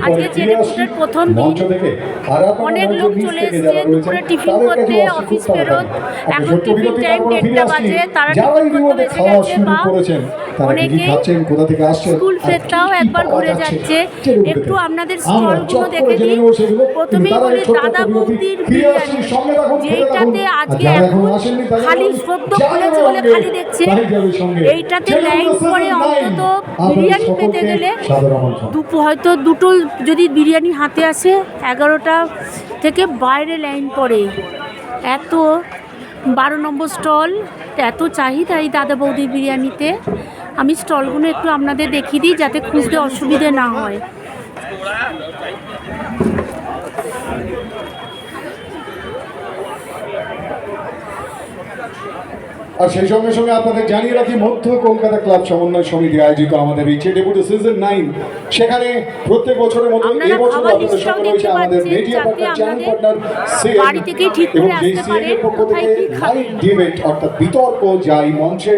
আজকে চেটেপুটের প্রথম দিন, অনেক লোক চলে এসছে দুপুরে টিফিন করতে, অফিস ফেরত। এখন টিফিন টাইম 1:30 বাজে, তারা টিফিন করতে বেঁচে গেছে বা অনেকেই স্কুল ফেরটাও একবার ঘুরে যাচ্ছে। একটু আপনাদের স্টলগুলো দেখে দিই। প্রথমেই বলি দাদা বৌদির বিরিয়ানি, যেইটাতে আজকে এখন খালি সদ্য খুলেছে বলে খালি দেখছে। এইটাতে লাইন পড়ে অন্তত বিরিয়ানি পেতে গেলে হয়তো দুটো যদি বিরিয়ানি হাতে আসে 11টা থেকে বাইরে লাইন পড়ে। এত 12 নম্বর স্টল, এত চাহিদা এই দাদা বৌদির বিরিয়ানিতে। আমি স্টলগুলো একটু আপনাদের দেখিয়ে দিই যাতে খুঁজতে অসুবিধে না হয়। আর সেই সঙ্গে সঙ্গে আপনাদের জানিয়ে রাখি, মধ্য কলকাতা ক্লাব সমন্বয় সমিতি আয়োজিত আমাদের এই চেটেপুটে সিজন 9, সেখানে প্রত্যেক বছরের মতো এই বছর আপনাদের সঙ্গে রয়েছে আমাদের মিডিয়া পার্টনার, চ্যানেল পার্টনার বাড়ি থেকেই ঠিক করে আসতে পারে কোথায় কি খাবেন। ডিবেট অর্থাৎ বিতর্ক যাই মঞ্চে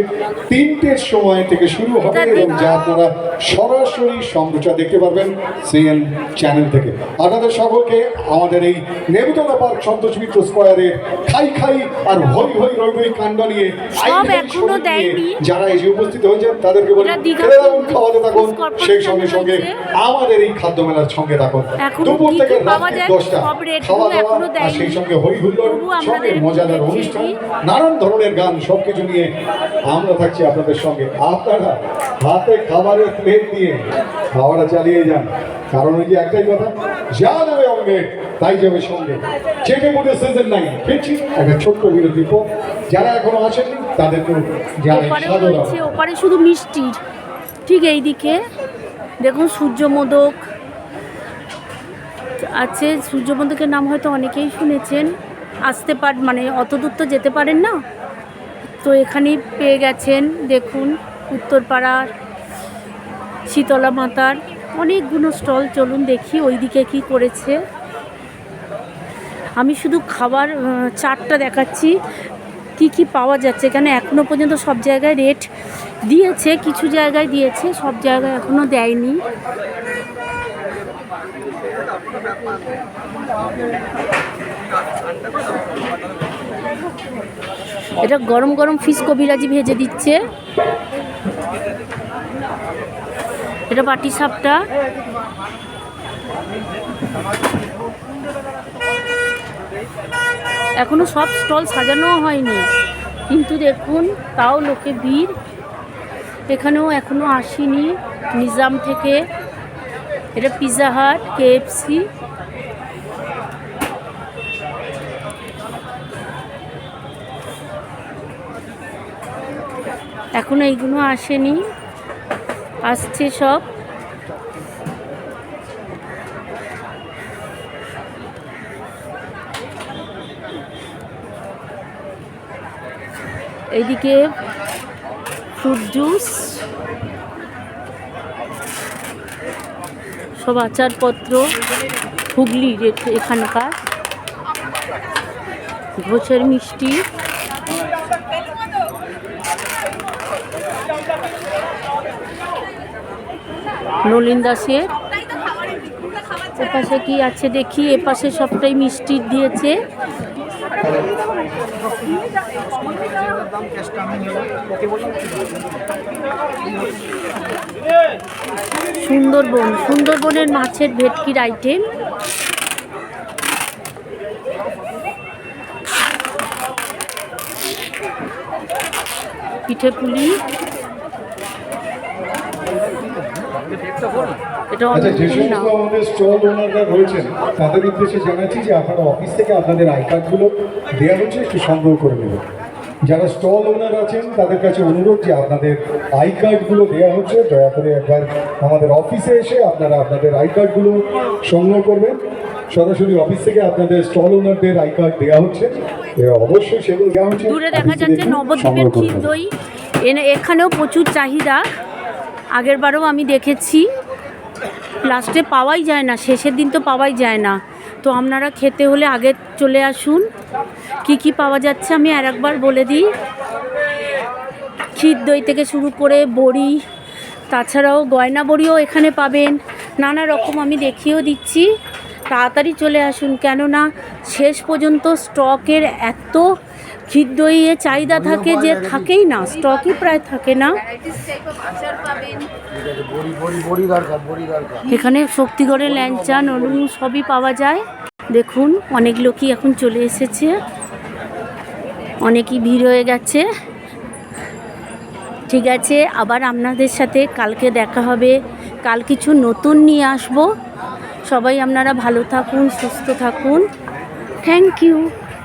3টের সময় থেকে শুরু হবে এবং যা আপনারা সরাসরি সম্প্রচার দেখতে পারবেন সিএন চ্যানেল থেকে। আপনাদের সকলকে আমাদের এই নেবুতলা পার্ক সন্তোষ মিত্র স্কোয়ারে খাই খাই আর হই হই রই রই কাণ্ড নিয়ে সব এখনো দেয়নি, যারা এসে উপস্থিত হয়েছেন তাদেরকে বলি খাওয়াতে থাকুন, সেই সঙ্গে সঙ্গে আমাদের এই খাদ্য মেলার সঙ্গে থাকুন। দুপুর থেকে রাত 10টা খাওয়া দাওয়া আর সেই সঙ্গে হই হুল্লোড়, সঙ্গে মজাদার অনুষ্ঠান, নানান ধরনের গান, সবকিছু নিয়ে আমরা থাকছি আপনাদের সঙ্গে। আপনারা হাতে খাবারের প্লেট দিয়ে খাওয়াটা চালিয়ে যান, কারণ ওই যে একটাই কথা, যা যাবে অঙ্গে তাই যাবে সঙ্গে। চেটেপুটে সিজন 9 ফিরছি একটা ছোট্ট বিরতির পর। যারা এখনো আসেননি তাদেরকেও জানাই সাদর। ওপারে শুধু মিষ্টির, ঠিক এইদিকে দেখুন সূর্যমোদক আছে। সূর্যমোদকের নাম হয়তো অনেকেই শুনেছেন, আসতে মানে অত দূর তো যেতে পারেন না, তো এখানেই পেয়ে গেছেন। দেখুন উত্তরপাড়ার শীতলা মাতার অনেকগুলো স্টল। চলুন দেখি ওইদিকে কি করেছে। আমি শুধু খাবার চাটটা দেখাচ্ছি কি কি পাওয়া যাচ্ছে। এখানে এখনও পর্যন্ত সব জায়গায় রেট দিয়েছে, কিছু জায়গায় দিয়েছে, সব জায়গায় এখনও দেয়নি। এটা গরম গরম ফিশ কবিরাজি ভেজে দিচ্ছে। এটা বাটি সাপটা। এখনো সব স্টল সাজানো হয়নি, কিন্তু দেখুন তাও লোকে ভিড়। এখানেও এখনো আসেনি নিজাম থেকে। এটা পিৎজা হাট, কেএফসি। এখনো এইগুলো আসেনি, আসছে সব। এইদিকে ফ্রুট জুস, সব আচারপত্র, হুগলি এখানকার ঘোষের মিষ্টি। নলিন দাসের। এপাশে কি আছে দেখি, এপাশে সবটাই মিষ্টি দিয়েছে। সুন্দরবনের মাছের ভেটকির আইটেম। পিঠে পুলি। যে সমস্ত আমাদের স্টল ওনাররা রয়েছেন তাদের উদ্দেশ্যে জানাচ্ছি যে আপনারা অফিস থেকে আপনাদের আই কার্ডগুলো দেওয়া হচ্ছে, একটু সংগ্রহ করে নেবেন। যারা স্টল ওনার আছেন তাদের কাছে অনুরোধ যে আপনাদের আই কার্ডগুলো দেওয়া হচ্ছে, দয়া করে একবার আমাদের অফিসে এসে আপনারা আপনাদের আই কার্ডগুলো সংগ্রহ করবেন। সরাসরি অফিস থেকে আপনাদের স্টল ওনারদের আই কার্ড দেওয়া হচ্ছে, অবশ্যই সেগুলো দেওয়া হচ্ছে। দূরে দেখা যাচ্ছে নবদ্বীপের ক্ষীর দই, এখানেও প্রচুর চাহিদা। আগের বারেও আমি দেখেছি, লাস্টে পাওয়াই যায় না, শেষের দিন তো পাওয়াই যায় না। তো আপনারা খেতে হলে আগে চলে আসুন। কি কি পাওয়া যাচ্ছে আমি আর একবার বলে দিই। ক্ষীর দই থেকে শুরু করে বড়ি, তাছাড়াও গয়না বড়িও এখানে পাবেন। নানা রকম আমি দেখিয়েও দিচ্ছি। তাড়াতাড়ি চলে আসুন, কেননা শেষ পর্যন্ত স্টকের এত খিদ্দইয়ে চাহিদা থাকে যে থাকেই না, স্টকই প্রায় থাকে না। এখানে শক্তিগড়ের ল্যাংচা, নলুন সবই পাওয়া যায়। দেখুন অনেক লোকই এখন চলে এসেছে, অনেকই ভিড় হয়ে গেছে। ঠিক আছে, আবার আপনাদের সাথে কালকে দেখা হবে। কাল কিছু নতুন নিয়ে আসবো। সবাই আপনারা ভালো থাকুন, সুস্থ থাকুন। Thank you.